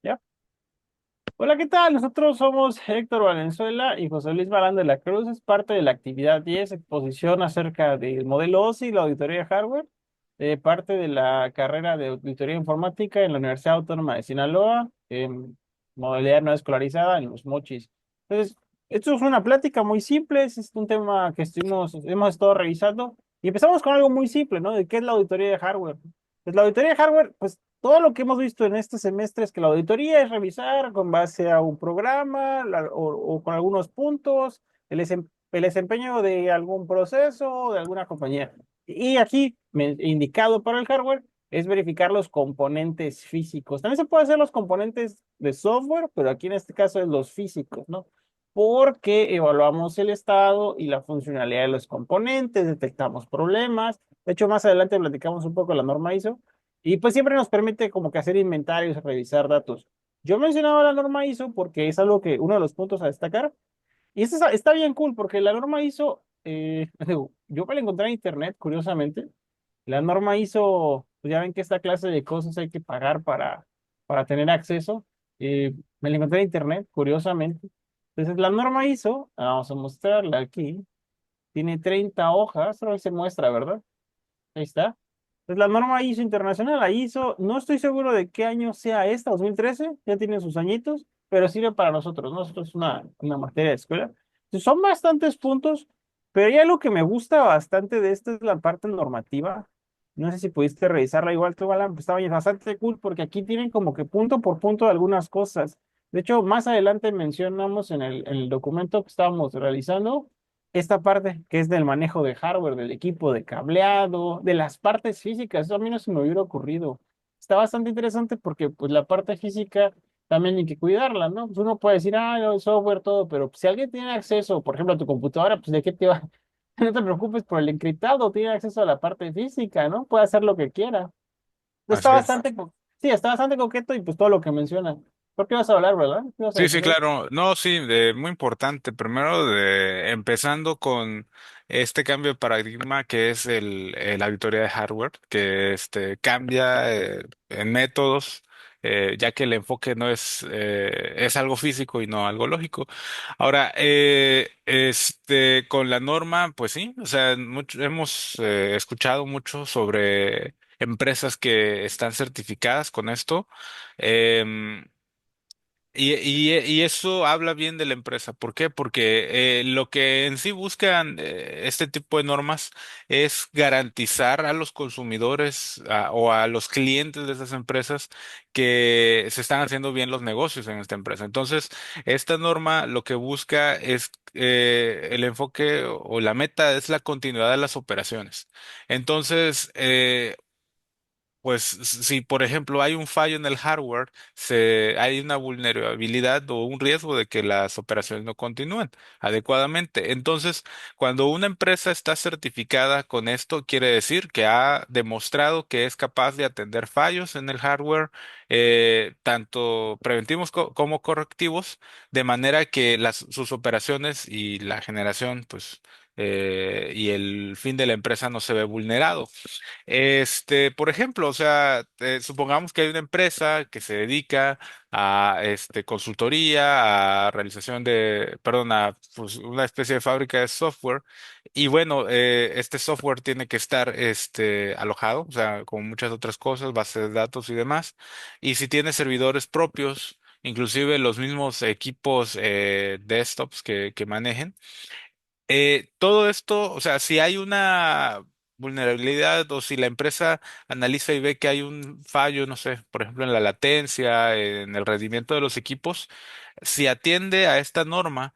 ¿Ya? Hola, ¿qué tal? Nosotros somos Héctor Valenzuela y José Luis Balán de la Cruz. Es parte de la actividad 10 exposición acerca del modelo OSI y la auditoría de hardware, parte de la carrera de auditoría informática en la Universidad Autónoma de Sinaloa, en modalidad no escolarizada en Los Mochis. Entonces, esto es una plática muy simple, es un tema que hemos estado revisando y empezamos con algo muy simple, ¿no? De qué es la auditoría de hardware. Pues la auditoría de hardware, pues todo lo que hemos visto en este semestre es que la auditoría es revisar con base a un programa o con algunos puntos el desempeño de algún proceso o de alguna compañía. Y aquí, indicado para el hardware, es verificar los componentes físicos. También se puede hacer los componentes de software, pero aquí en este caso es los físicos, ¿no? Porque evaluamos el estado y la funcionalidad de los componentes, detectamos problemas. De hecho, más adelante platicamos un poco de la norma ISO y pues siempre nos permite como que hacer inventarios, revisar datos. Yo mencionaba la norma ISO porque es algo que, uno de los puntos a destacar. Y esto está bien cool porque la norma ISO, digo, yo me la encontré en internet, curiosamente. La norma ISO, pues ya ven que esta clase de cosas hay que pagar para tener acceso. Me la encontré en internet, curiosamente. Entonces, la norma ISO, vamos a mostrarla aquí, tiene 30 hojas, ahora se muestra, ¿verdad? Ahí está. Es la norma ISO internacional, la ISO, no estoy seguro de qué año sea esta, 2013, ya tiene sus añitos, pero sirve para nosotros, ¿no? Nosotros es una materia de escuela. Entonces, son bastantes puntos, pero hay algo que me gusta bastante de esta es la parte normativa. No sé si pudiste revisarla igual tú, Alan, pues estaba bastante cool porque aquí tienen como que punto por punto algunas cosas. De hecho, más adelante mencionamos en el documento que estábamos realizando esta parte que es del manejo de hardware, del equipo de cableado, de las partes físicas. Eso a mí no se me hubiera ocurrido. Está bastante interesante porque pues la parte física también hay que cuidarla, ¿no? Pues uno puede decir, ah, no, el software, todo, pero pues, si alguien tiene acceso, por ejemplo, a tu computadora, pues ¿de qué te va? No te preocupes por el encriptado, tiene acceso a la parte física, ¿no? Puede hacer lo que quiera. Está Así es. bastante, sí, está bastante coqueto y pues todo lo que menciona. ¿Por qué vas a hablar, verdad? ¿Qué vas a Sí, sí, decir ahí? claro. No, sí, muy importante. Primero, empezando con este cambio de paradigma que es la auditoría de hardware, que cambia en métodos, ya que el enfoque no es algo físico y no algo lógico. Ahora, con la norma, pues sí, o sea, hemos escuchado mucho sobre empresas que están certificadas con esto. Em, y eso habla bien de la empresa. ¿Por qué? Porque lo que en sí buscan este tipo de normas es garantizar a los consumidores o a los clientes de esas empresas que se están haciendo bien los negocios en esta empresa. Entonces, esta norma lo que busca es el enfoque o la meta es la continuidad de las operaciones. Entonces, pues si por ejemplo hay un fallo en el hardware, hay una vulnerabilidad o un riesgo de que las operaciones no continúen adecuadamente. Entonces, cuando una empresa está certificada con esto, quiere decir que ha demostrado que es capaz de atender fallos en el hardware, tanto preventivos como correctivos, de manera que sus operaciones y la generación, pues, y el fin de la empresa no se ve vulnerado. Por ejemplo, o sea, supongamos que hay una empresa que se dedica a consultoría, a realización perdón, a pues, una especie de fábrica de software. Y bueno, este software tiene que estar alojado, o sea, como muchas otras cosas, bases de datos y demás. Y si tiene servidores propios, inclusive los mismos equipos desktops que manejen. Todo esto, o sea, si hay una vulnerabilidad o si la empresa analiza y ve que hay un fallo, no sé, por ejemplo, en la latencia, en el rendimiento de los equipos, si atiende a esta norma,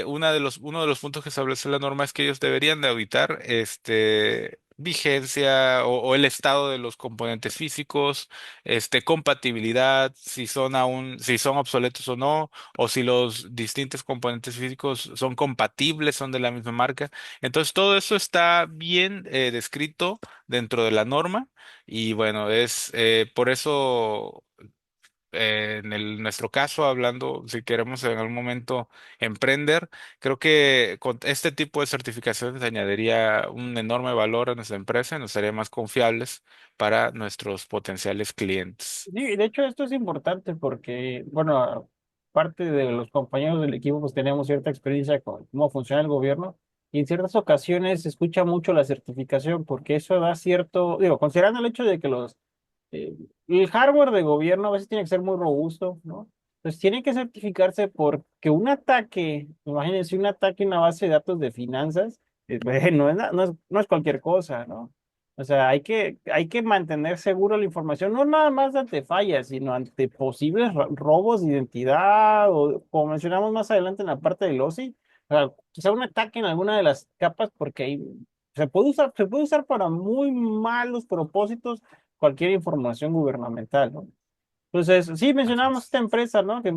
uno de los puntos que establece la norma es que ellos deberían de auditar vigencia o el estado de los componentes físicos, compatibilidad, si son obsoletos o no, o si los distintos componentes físicos son compatibles, son de la misma marca. Entonces, todo eso está bien descrito dentro de la norma y bueno, es por eso. nuestro caso, hablando, si queremos en algún momento emprender, creo que con este tipo de certificaciones añadiría un enorme valor a nuestra empresa y nos haría más confiables para nuestros potenciales clientes. Sí, de hecho esto es importante porque, bueno, parte de los compañeros del equipo pues tenemos cierta experiencia con cómo funciona el gobierno y en ciertas ocasiones se escucha mucho la certificación porque eso da cierto, digo, considerando el hecho de que eh, el hardware de gobierno a veces tiene que ser muy robusto, ¿no? Entonces tiene que certificarse porque un ataque, imagínense un ataque en una base de datos de finanzas, no es cualquier cosa, ¿no? O sea, hay que mantener seguro la información, no nada más ante fallas, sino ante posibles robos de identidad o como mencionamos más adelante en la parte del OSI, o sea, quizá un ataque en alguna de las capas porque ahí se puede usar para muy malos propósitos cualquier información gubernamental, ¿no? Entonces, sí, Así mencionábamos es. esta empresa, ¿no? Que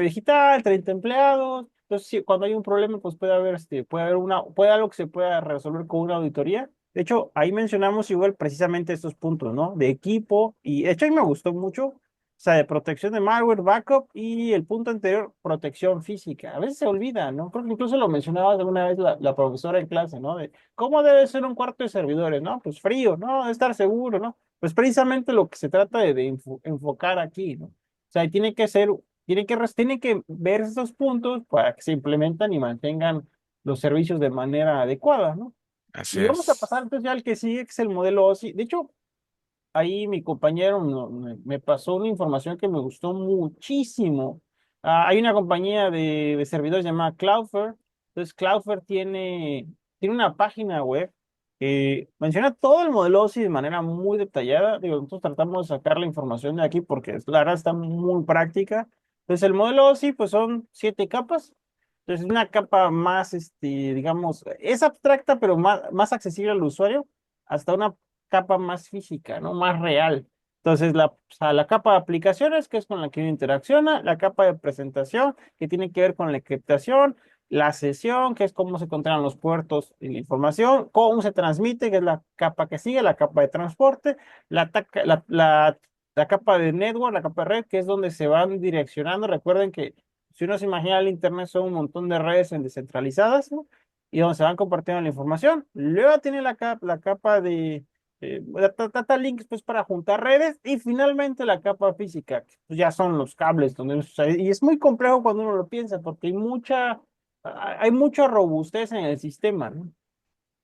digital, 30 empleados. Entonces, sí, cuando hay un problema, pues puede haber algo que se pueda resolver con una auditoría. De hecho, ahí mencionamos igual precisamente estos puntos, ¿no? De equipo y de hecho ahí me gustó mucho, o sea, de protección de malware, backup y el punto anterior, protección física. A veces se olvida, ¿no? Creo que incluso lo mencionaba alguna vez la profesora en clase, ¿no? De cómo debe ser un cuarto de servidores, ¿no? Pues frío, ¿no? Debe estar seguro, ¿no? Pues precisamente lo que se trata de enfocar aquí, ¿no? O sea, tiene que ver esos puntos para que se implementan y mantengan los servicios de manera adecuada, ¿no? Así Y vamos a es. pasar entonces ya al que sigue, que es el modelo OSI. De hecho, ahí mi compañero me pasó una información que me gustó muchísimo. Hay una compañía de servidores llamada Cloudflare. Entonces, Cloudflare tiene una página web que menciona todo el modelo OSI de manera muy detallada. Digo, nosotros tratamos de sacar la información de aquí porque la verdad está muy práctica. Entonces, el modelo OSI pues son 7 capas. Entonces, una capa más, digamos, es abstracta, pero más accesible al usuario, hasta una capa más física, ¿no? Más real. Entonces, o sea, la capa de aplicaciones, que es con la que uno interacciona, la capa de presentación, que tiene que ver con la encriptación, la sesión, que es cómo se controlan los puertos y la información, cómo se transmite, que es la capa que sigue, la capa de transporte, la capa de network, la capa de red, que es donde se van direccionando. Recuerden que si uno se imagina el Internet son un montón de redes en descentralizadas, ¿no? Y donde se van compartiendo la información. Luego tiene la capa de data links pues para juntar redes y finalmente la capa física, que pues, ya son los cables o sea, y es muy complejo cuando uno lo piensa porque hay mucha robustez en el sistema, ¿no?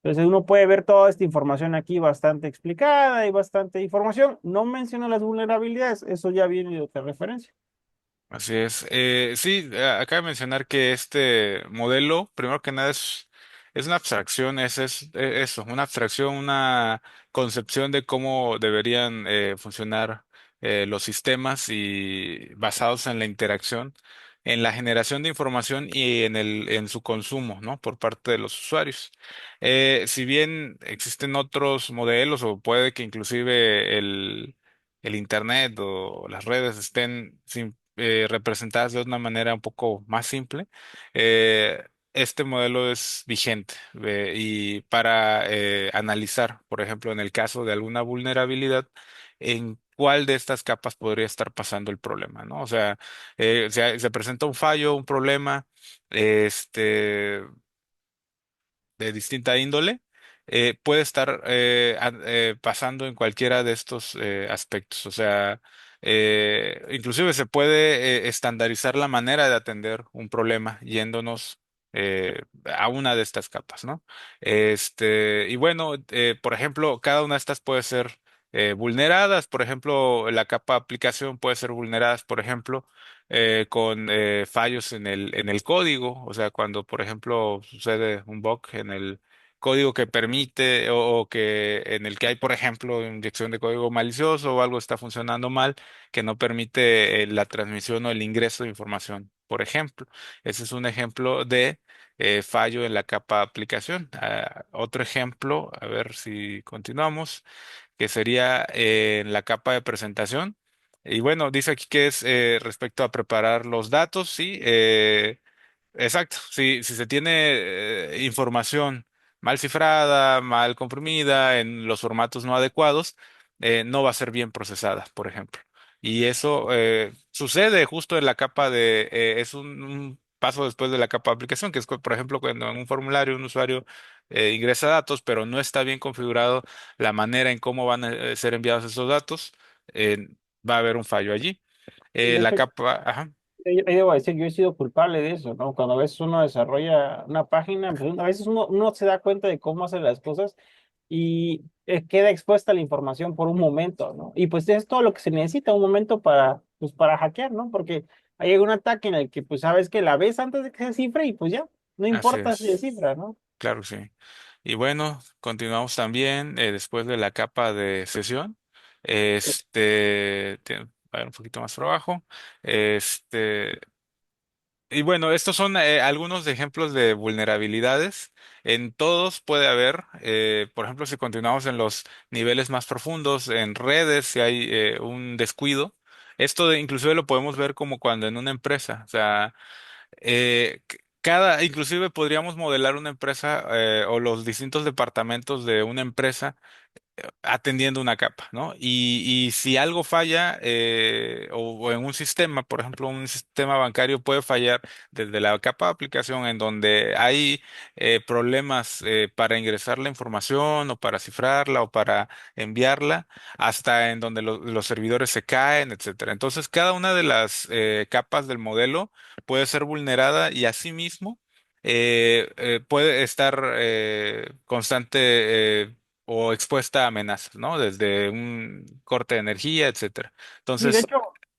Entonces uno puede ver toda esta información aquí bastante explicada y bastante información. No menciono las vulnerabilidades, eso ya viene de otra referencia. Así es. Sí, acaba de mencionar que este modelo, primero que nada, es una abstracción, eso, una abstracción, una concepción de cómo deberían funcionar los sistemas y basados en la interacción, en la generación de información y en su consumo, ¿no? Por parte de los usuarios. Si bien existen otros modelos o puede que inclusive el Internet o las redes estén representadas de una manera un poco más simple, este modelo es vigente y para analizar, por ejemplo, en el caso de alguna vulnerabilidad, en cuál de estas capas podría estar pasando el problema, ¿no? O sea, se presenta un fallo, un problema, este de distinta índole, puede estar pasando en cualquiera de estos aspectos. O sea, inclusive se puede estandarizar la manera de atender un problema yéndonos a una de estas capas, ¿no? Y bueno, por ejemplo, cada una de estas puede ser vulneradas. Por ejemplo, la capa aplicación puede ser vulnerada, por ejemplo, con fallos en el código, o sea, cuando, por ejemplo, sucede un bug en el código que permite o que en el que hay, por ejemplo, inyección de código malicioso o algo está funcionando mal que no permite la transmisión o el ingreso de información, por ejemplo. Ese es un ejemplo de fallo en la capa aplicación. Otro ejemplo, a ver si continuamos, que sería en la capa de presentación. Y bueno, dice aquí que es respecto a preparar los datos, sí, exacto. Si se tiene información mal cifrada, mal comprimida, en los formatos no adecuados, no va a ser bien procesada, por ejemplo. Y eso sucede justo en la capa de, es un paso después de la capa de aplicación, que es, por ejemplo, cuando en un formulario un usuario ingresa datos, pero no está bien configurado la manera en cómo van a ser enviados esos datos, eh, va a haber un fallo allí. Y de La hecho, capa, ajá, ahí debo decir, yo he sido culpable de eso, ¿no? Cuando a veces uno desarrolla una página, pues a veces uno se da cuenta de cómo hacer las cosas y queda expuesta a la información por un momento, ¿no? Y pues es todo lo que se necesita, un momento para, pues, para hackear, ¿no? Porque hay un ataque en el que, pues, sabes que la ves antes de que se cifre y pues ya, no así importa si se es, cifra, ¿no? claro que sí. Y bueno, continuamos también después de la capa de sesión. A ver, un poquito más por abajo. Este, y bueno, estos son algunos ejemplos de vulnerabilidades. En todos puede haber, por ejemplo, si continuamos en los niveles más profundos, en redes, si hay un descuido. Inclusive lo podemos ver como cuando en una empresa, o sea, inclusive podríamos modelar una empresa o los distintos departamentos de una empresa atendiendo una capa, ¿no? Y si algo falla, o en un sistema, por ejemplo, un sistema bancario puede fallar desde la capa de aplicación en donde hay problemas para ingresar la información o para cifrarla o para enviarla, hasta en donde los servidores se caen, etcétera. Entonces, cada una de las capas del modelo puede ser vulnerada y asimismo puede estar o expuesta a amenazas, ¿no? Desde un corte de energía, etcétera. Y Entonces,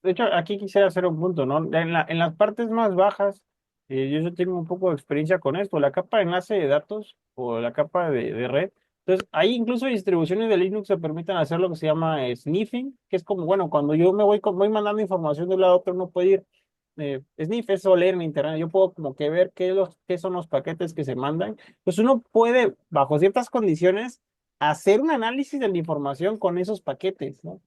de hecho, aquí quisiera hacer un punto, ¿no? En las partes más bajas, yo ya tengo un poco de experiencia con esto, la capa de enlace de datos o la capa de red. Entonces, hay incluso distribuciones de Linux que permiten hacer lo que se llama sniffing, que es como, bueno, cuando yo me voy mandando información de un lado a otro, no puede ir. Sniff es oler en internet, yo puedo como que ver qué son los paquetes que se mandan. Pues uno puede, bajo ciertas condiciones, hacer un análisis de la información con esos paquetes, ¿no?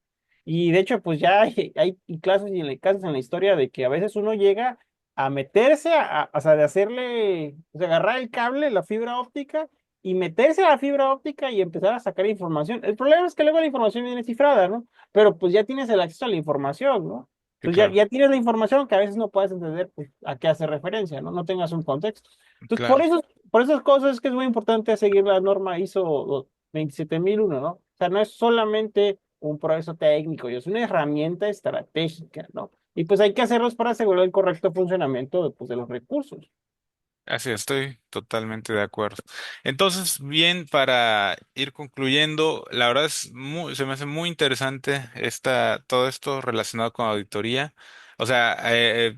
Y de hecho, pues ya hay casos en la historia de que a veces uno llega a meterse, o sea, de hacerle, o sea, agarrar el cable, la fibra óptica, y meterse a la fibra óptica y empezar a sacar información. El problema es que luego la información viene cifrada, ¿no? Pero pues ya tienes el acceso a la información, ¿no? sí, Entonces ya, claro, ya tienes la información que a veces no puedes entender pues, a qué hace referencia, ¿no? No tengas un contexto. Entonces, claro. por esas cosas es que es muy importante seguir la norma ISO 27001, ¿no? O sea, no es solamente un proceso técnico, y es una herramienta estratégica, ¿no? Y pues hay que hacerlos para asegurar el correcto funcionamiento pues, de los recursos. Así estoy totalmente de acuerdo. Entonces, bien, para ir concluyendo, la verdad se me hace muy interesante todo esto relacionado con auditoría. O sea,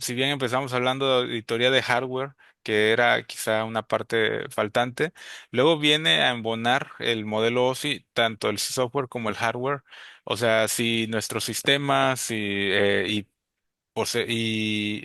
si bien empezamos hablando de auditoría de hardware, que era quizá una parte faltante, luego viene a embonar el modelo OSI, tanto el software como el hardware. O sea, si nuestros sistemas y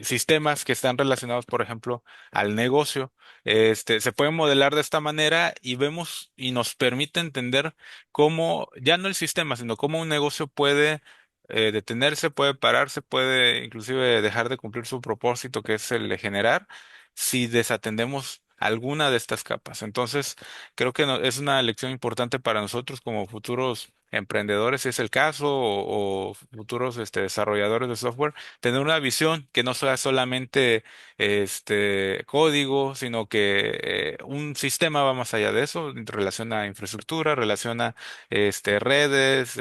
sistemas que están relacionados, por ejemplo, al negocio, se pueden modelar de esta manera y vemos y nos permite entender cómo, ya no el sistema, sino cómo un negocio puede detenerse, puede pararse, puede inclusive dejar de cumplir su propósito, que es el de generar, si desatendemos alguna de estas capas. Entonces, creo que es una lección importante para nosotros como futuros emprendedores, si es el caso, o futuros desarrolladores de software, tener una visión que no sea solamente código, sino que un sistema va más allá de eso, relaciona infraestructura, relaciona redes,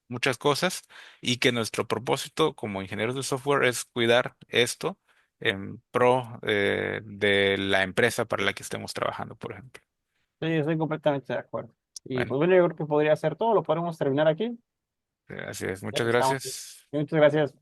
muchas cosas, y que nuestro propósito como ingenieros de software es cuidar esto en pro de la empresa para la que estemos trabajando, por ejemplo. Sí, estoy completamente de acuerdo. Y Bueno, pues bueno, yo creo que podría ser todo, lo podemos terminar aquí. así es. Ya Muchas estamos. gracias. Muchas gracias.